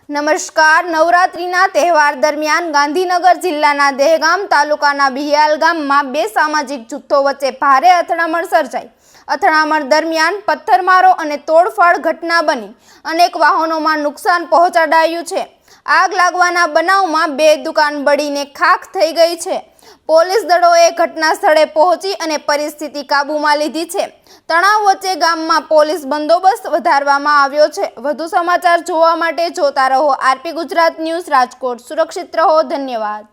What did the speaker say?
નમસ્કાર. નવરાત્રીના તહેવાર દરમિયાન ગાંધીનગર જિલ્લાના દહેગામ તાલુકાના બિહિયાલ ગામમાં બે સામાજિક જૂથો વચ્ચે ભારે અથડામણ સર્જાઈ. અથડામણ દરમિયાન પથ્થરમારો અને તોડફોડ ઘટના બની અનેક વાહનોમાં નુકસાન પહોંચાડાયું છે. આગ લાગવાના બનાવમાં બે દુકાન બળીને ખાખ થઈ ગઈ છે. પોલીસ દળોએ ઘટના સ્થળે પહોંચી અને પરિસ્થિતિ કાબૂમાં લીધી છે. તણાવ વચ્ચે ગામમાં પોલીસ બંદોબસ્ત વધારવામાં આવ્યો છે. વધુ સમાચાર જોવા માટે જોતા રહો આરપી ગુજરાત ન્યૂઝ રાજકોટ. સુરક્ષિત રહો. ધન્યવાદ.